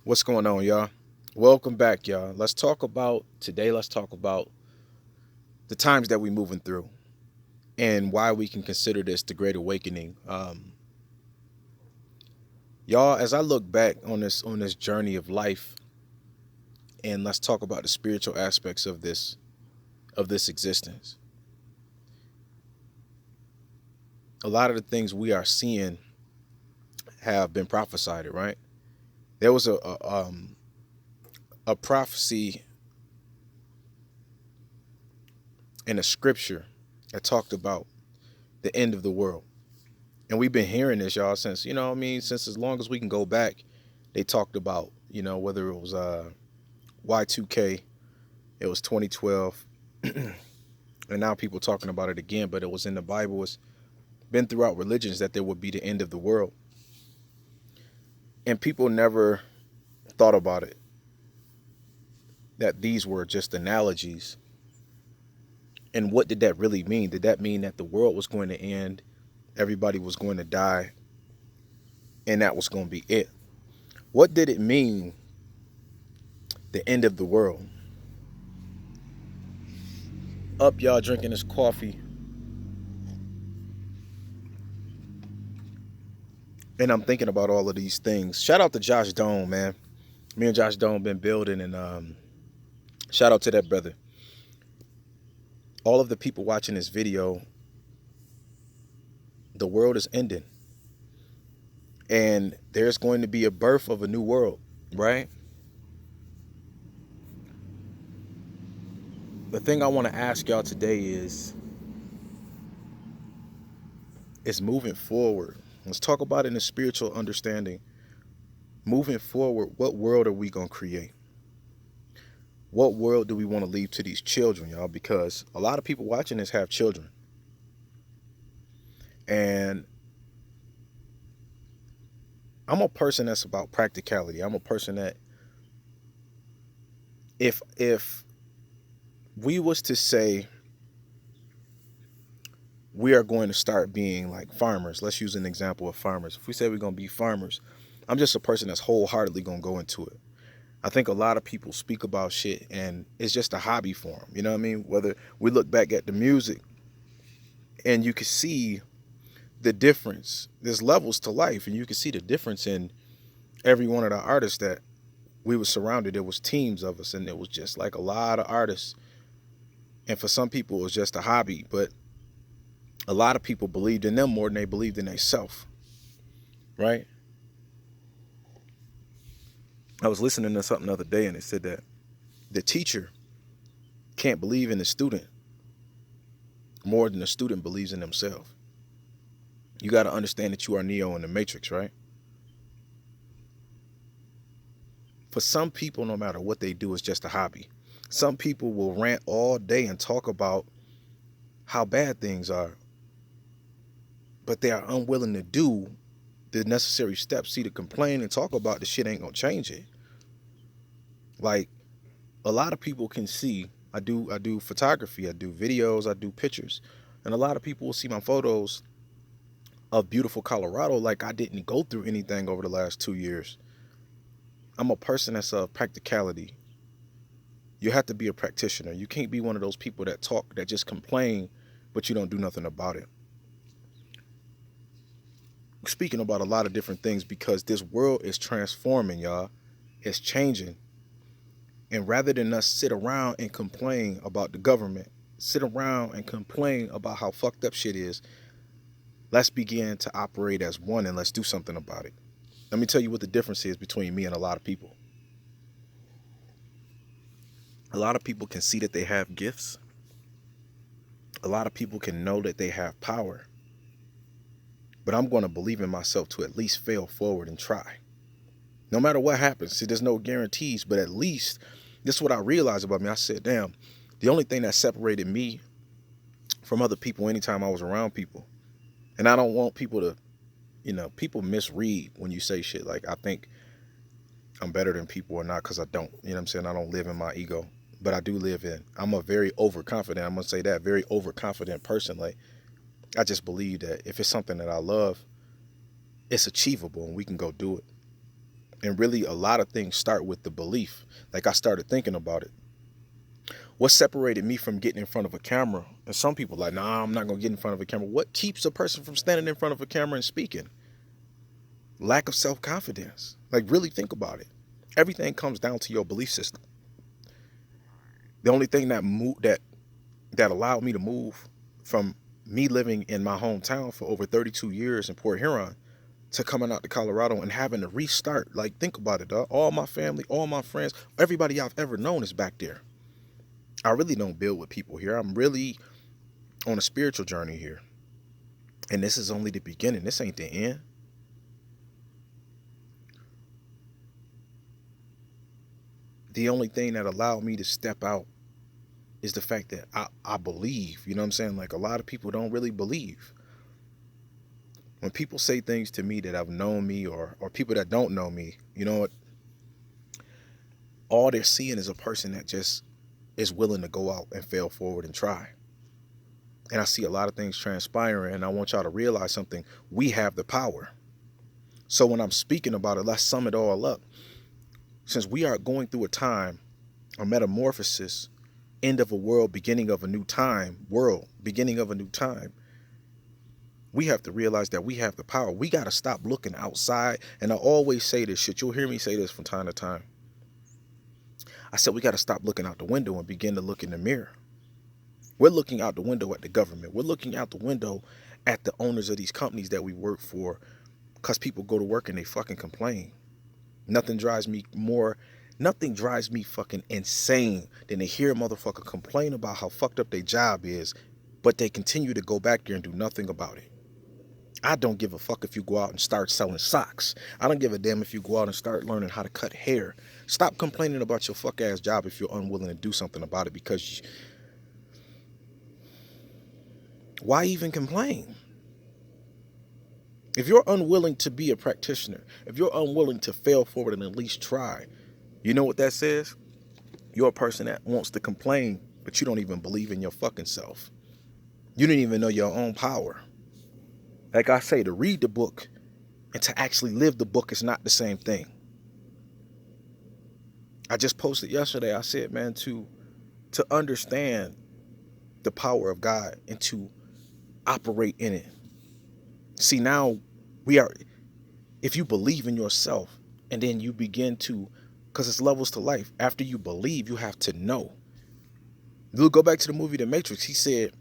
What's going on, y'all? Welcome back, y'all. Let's talk about the times that we're moving through and why we can consider this the Great Awakening. Y'all, as I look back on this journey of life, and let's talk about the spiritual aspects of this existence. A lot of the things we are seeing have been prophesied, right? There was a prophecy in a scripture that talked about the end of the world. And we've been hearing this, y'all, since, since as long as we can go back. They talked about, whether it was Y2K, it was 2012, and now people talking about it again, but it was in the Bible. It's been throughout religions that there would be the end of the world. And people never thought about it, that these were just analogies. And what did that really mean? Did that mean that the world was going to end, everybody was going to die, and that was going to be it? What did it mean, the end of the world? Up, y'all, drinking this coffee, and I'm thinking about all of these things. Shout out to Josh Doan, man. Me and Josh Doan been building, and shout out to that brother. All of the people watching this video, the world is ending, and there's going to be a birth of a new world, right? The thing I want to ask y'all today is moving forward. Let's talk about it in a spiritual understanding. Moving forward, what world are we gonna create? What world do we want to leave to these children, y'all? Because a lot of people watching this have children. And I'm a person that's about practicality. I'm a person that if we was to say we are going to start being like farmers, let's use an example of farmers. If we say we're going to be farmers, I'm just a person that's wholeheartedly going to go into it. I think a lot of people speak about shit and it's just a hobby for them. You know what I mean? Whether we look back at the music and you can see the difference. There's levels to life, and you can see the difference in every one of the artists that we were surrounded. There was teams of us, and it was just like a lot of artists. And for some people, it was just a hobby, but a lot of people believed in them more than they believed in themselves, right? I was listening to something the other day, and it said that the teacher can't believe in the student more than the student believes in themselves. You got to understand that you are Neo in the Matrix, right? For some people, no matter what they do, it's just a hobby. Some people will rant all day and talk about how bad things are, but they are unwilling to do the necessary steps. See, to complain and talk about the shit ain't gonna change it. Like, a lot of people can see I do photography, I do videos, I do pictures, and a lot of people will see my photos of beautiful Colorado like I didn't go through anything over the last 2 years. I'm a person that's of practicality. You have to be a practitioner. You can't be one of those people that talk, that just complain, but you don't do nothing about it. Speaking about a lot of different things, because this world is transforming, y'all. It's changing. And rather than us sit around and complain about the government, sit around and complain about how fucked up shit is, let's begin to operate as one and let's do something about it. Let me tell you what the difference is between me and a lot of people. A lot of people can see that they have gifts. A lot of people can know that they have power. But I'm going to believe in myself to at least fail forward and try. No matter what happens. See, there's no guarantees, but at least this is what I realized about me. I said, damn, the only thing that separated me from other people anytime I was around people, and I don't want people to, people misread when you say shit like I think I'm better than people or not, because I don't. You know what I'm saying? I don't live in my ego, but I do live in. I'm a very overconfident. I'm gonna say that, very overconfident person. Like, I just believe that if it's something that I love, it's achievable and we can go do it. And really, a lot of things start with the belief. Like, I started thinking about it. What separated me from getting in front of a camera? And some people are like, nah, I'm not going to get in front of a camera. What keeps a person from standing in front of a camera and speaking? Lack of self-confidence. Like, really think about it. Everything comes down to your belief system. The only thing that allowed me to move from me living in my hometown for over 32 years in Port Huron to coming out to Colorado and having to restart. Like, think about it, dog. All my family, all my friends, everybody I've ever known is back there. I really don't build with people here. I'm really on a spiritual journey here. And this is only the beginning. This ain't the end. The only thing that allowed me to step out is the fact that I believe. You know what I'm saying? Like, a lot of people don't really believe. When people say things to me that have known me, or people that don't know me, you know what? All they're seeing is a person that just is willing to go out and fail forward and try. And I see a lot of things transpiring, and I want y'all to realize something. We have the power. So when I'm speaking about it, let's sum it all up. Since we are going through a time, a metamorphosis, end of a world, beginning of a new time, we have to realize that we have the power. We got to stop looking outside. And I always say this shit. You'll hear me say this from time to time. I said we got to stop looking out the window and begin to look in the mirror. We're looking out the window at the government. We're looking out the window at the owners of these companies that we work for, because people go to work and they fucking complain. Nothing drives me fucking insane than to hear a motherfucker complain about how fucked up their job is, but they continue to go back there and do nothing about it. I don't give a fuck if you go out and start selling socks. I don't give a damn if you go out and start learning how to cut hair. Stop complaining about your fuck ass job if you're unwilling to do something about it, because why even complain? If you're unwilling to be a practitioner, if you're unwilling to fail forward and at least try, you know what that says? You're a person that wants to complain, but you don't even believe in your fucking self. You don't even know your own power. Like I say, to read the book and to actually live the book is not the same thing. I just posted yesterday, I said, man, to understand the power of God and to operate in it. See, now if you believe in yourself and then you begin to, because it's levels to life. After you believe, you have to know. We'll go back to the movie The Matrix. He said,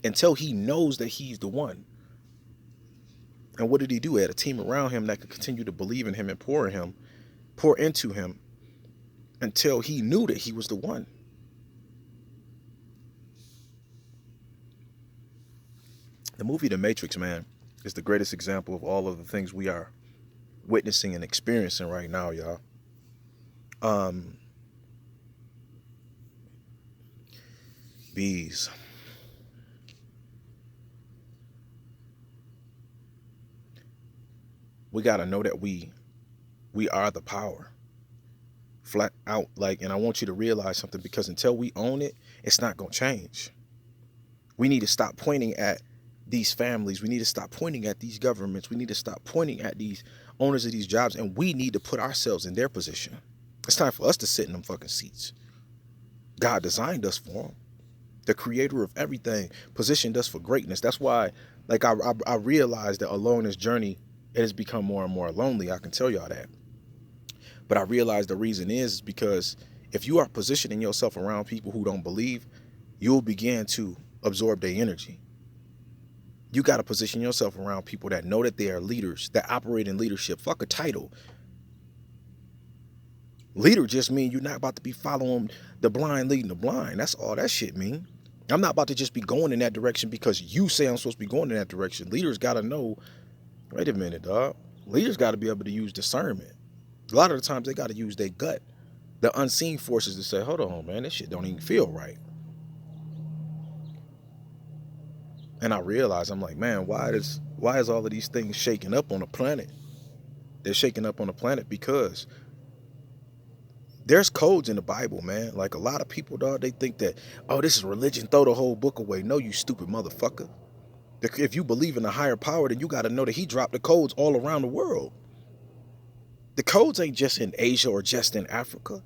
until he knows that he's the one. And what did he do? He had a team around him that could continue to believe in him and pour into him until he knew that he was the one. The movie The Matrix, man, is the greatest example of all of the things we are witnessing and experiencing right now, y'all. Bees. We got to know that we are the power. Flat out. Like, and I want you to realize something, because until we own it, it's not going to change. We need to stop pointing at these families. We need to stop pointing at these governments. We need to stop pointing at these owners of these jobs, and we need to put ourselves in their position. It's time for us to sit in them fucking seats. God designed us for them. The creator of everything positioned us for greatness. That's why, like, I realized that along this journey, it has become more and more lonely. I can tell y'all that. But I realized the reason is because if you are positioning yourself around people who don't believe, you'll begin to absorb their energy. You got to position yourself around people that know that they are leaders, that operate in leadership. Fuck a title. Leader just means you're not about to be following the blind leading the blind. That's all that shit mean. I'm not about to just be going in that direction because you say I'm supposed to be going in that direction. Leaders got to know, wait a minute, dog. Leaders got to be able to use discernment. A lot of the times they got to use their gut, the unseen forces, to say, hold on, man, this shit don't even feel right. And I realized, I'm like, man, why is all of these things shaking up on the planet? They're shaking up on the planet because there's codes in the Bible, man. Like, a lot of people, dog, they think that, oh, this is religion, throw the whole book away. No, you stupid motherfucker. If you believe in a higher power, then you got to know that he dropped the codes all around the world. The codes ain't just in Asia or just in Africa.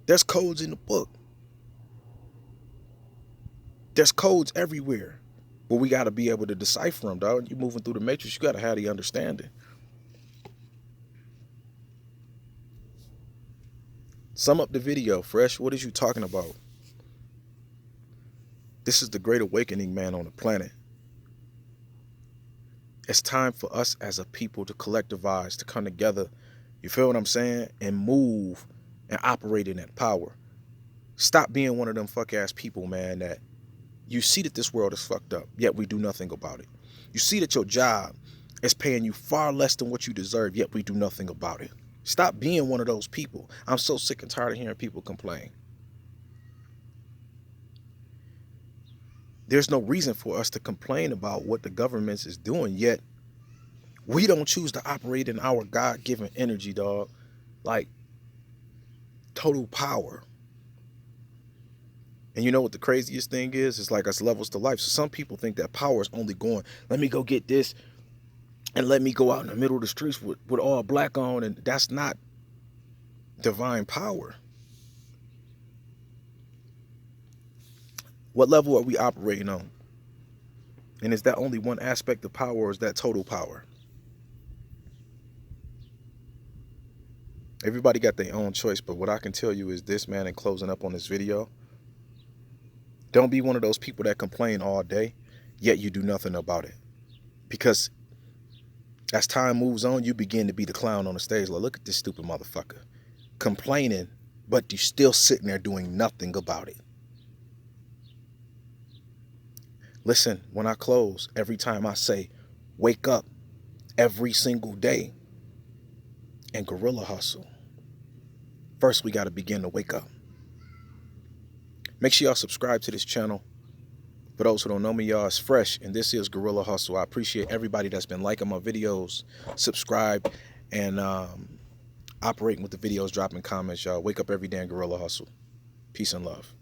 There's codes in the book. There's codes everywhere. But we got to be able to decipher them, dog. You're moving through the matrix. You got to have the understanding. Sum up the video, Fresh. What is you talking about? This is the great awakening, man, on the planet. It's time for us as a people to collectivize, to come together, you feel what I'm saying, and move and operate in that power. Stop being one of them fuck ass people, man, that you see that this world is fucked up, yet we do nothing about it. You see that your job is paying you far less than what you deserve, yet we do nothing about it. Stop being one of those people. I'm so sick and tired of hearing people complain. There's no reason for us to complain about what the government is doing, yet we don't choose to operate in our God-given energy, dog. Like total power. And you know what the craziest thing is? It's like us levels to life. So some people think that power is only going, let me go get this and let me go out in the middle of the streets with all black on. And that's not divine power. What level are we operating on? And is that only one aspect of power, or is that total power? Everybody got their own choice, but what I can tell you is this, man, in closing up on this video, don't be one of those people that complain all day, yet you do nothing about it. Because as time moves on, you begin to be the clown on the stage. Like, look at this stupid motherfucker complaining, but you're still sitting there doing nothing about it. Listen, when I close, every time I say, wake up every single day and guerrilla hustle, first we got to begin to wake up. Make sure y'all subscribe to this channel. For those who don't know me, y'all, it's Fresh, and this is Guerrilla Hustle. I appreciate everybody that's been liking my videos, subscribe, and operating with the videos, dropping comments, y'all. Wake up every day and Guerrilla Hustle. Peace and love.